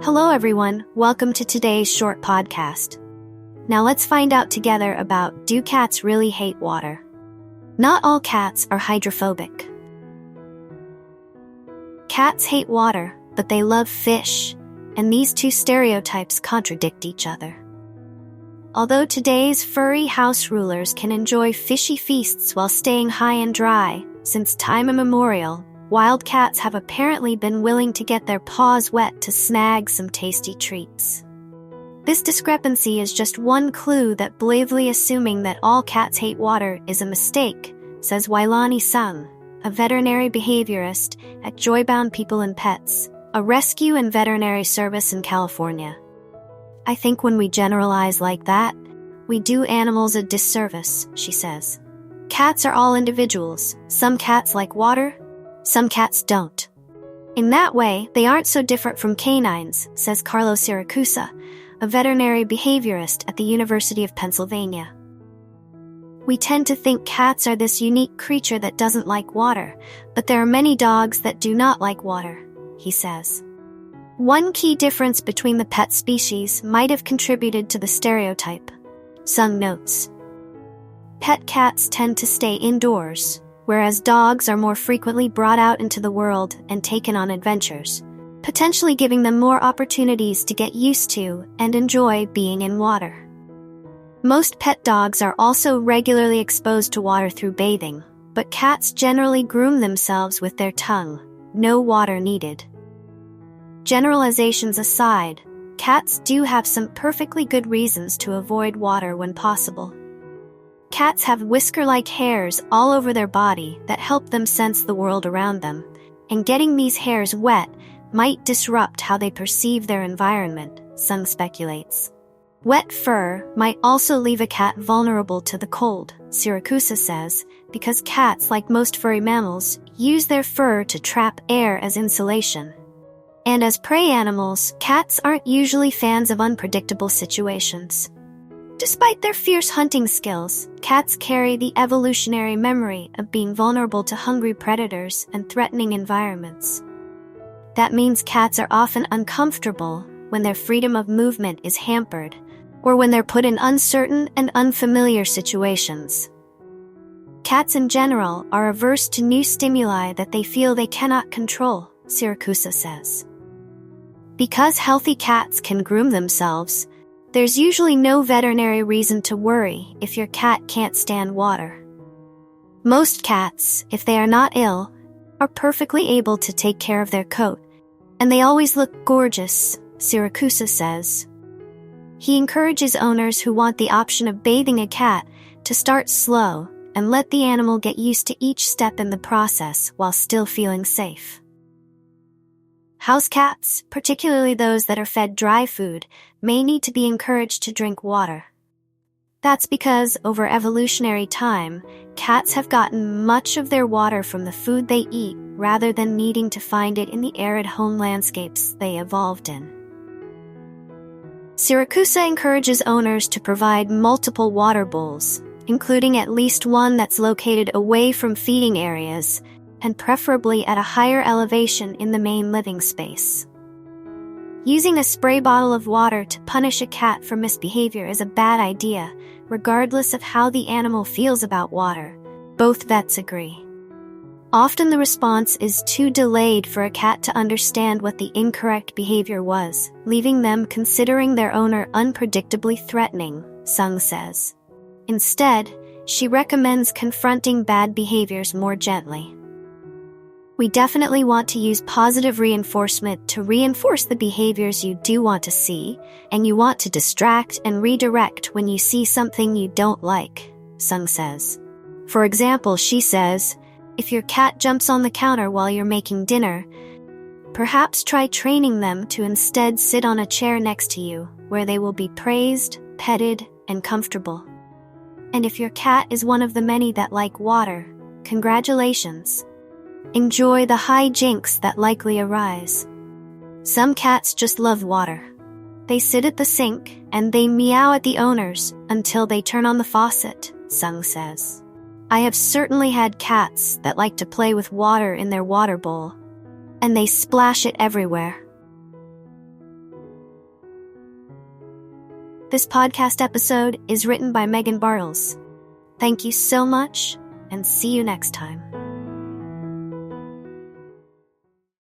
Hello everyone, welcome to today's short podcast. Now let's find out together about, do cats really hate water? Not all cats are hydrophobic. Cats hate water, but they love fish, and these two stereotypes contradict each other. Although today's furry house rulers can enjoy fishy feasts while staying high and dry, since time immemorial, wild cats have apparently been willing to get their paws wet to snag some tasty treats. This discrepancy is just one clue that blavely assuming that all cats hate water is a mistake, says Wailani Sung, a veterinary behaviorist at Joybound People and Pets, a rescue and veterinary service in California. I think when we generalize like that, we do animals a disservice, she says. Cats are all individuals. Some cats like water, some cats don't. In that way, they aren't so different from canines, says Carlos Siracusa, a veterinary behaviorist at the University of Pennsylvania. We tend to think cats are this unique creature that doesn't like water, but there are many dogs that do not like water, he says. One key difference between the pet species might have contributed to the stereotype, Sung notes. Pet cats tend to stay indoors, whereas dogs are more frequently brought out into the world and taken on adventures, potentially giving them more opportunities to get used to and enjoy being in water. Most pet dogs are also regularly exposed to water through bathing, but cats generally groom themselves with their tongue, no water needed. Generalizations aside, cats do have some perfectly good reasons to avoid water when possible. Cats have whisker-like hairs all over their body that help them sense the world around them, and getting these hairs wet might disrupt how they perceive their environment, Sung speculates. Wet fur might also leave a cat vulnerable to the cold, Siracusa says, because cats, like most furry mammals, use their fur to trap air as insulation. And as prey animals, cats aren't usually fans of unpredictable situations. Despite their fierce hunting skills, cats carry the evolutionary memory of being vulnerable to hungry predators and threatening environments. That means cats are often uncomfortable when their freedom of movement is hampered, or when they're put in uncertain and unfamiliar situations. Cats in general are averse to new stimuli that they feel they cannot control, Siracusa says. Because healthy cats can groom themselves, there's usually no veterinary reason to worry if your cat can't stand water. Most cats, if they are not ill, are perfectly able to take care of their coat, and they always look gorgeous, Siracusa says. He encourages owners who want the option of bathing a cat to start slow and let the animal get used to each step in the process while still feeling safe. House cats, particularly those that are fed dry food, may need to be encouraged to drink water. That's because, over evolutionary time, cats have gotten much of their water from the food they eat rather than needing to find it in the arid home landscapes they evolved in. Siracusa encourages owners to provide multiple water bowls, including at least one that's located away from feeding areas, and preferably at a higher elevation in the main living space. Using a spray bottle of water to punish a cat for misbehavior is a bad idea, regardless of how the animal feels about water. Both vets agree. Often the response is too delayed for a cat to understand what the incorrect behavior was, leaving them considering their owner unpredictably threatening, Sung says. Instead, she recommends confronting bad behaviors more gently. We definitely want to use positive reinforcement to reinforce the behaviors you do want to see, and you want to distract and redirect when you see something you don't like, Sung says. For example, she says, if your cat jumps on the counter while you're making dinner, perhaps try training them to instead sit on a chair next to you, where they will be praised, petted, and comfortable. And if your cat is one of the many that like water, congratulations. Enjoy the hijinks that likely arise. Some cats just love water. They sit at the sink and they meow at the owners until they turn on the faucet, Sung says. I have certainly had cats that like to play with water in their water bowl, and they splash it everywhere. This podcast episode is written by Meghan Bartels. Thank you so much, and see you next time.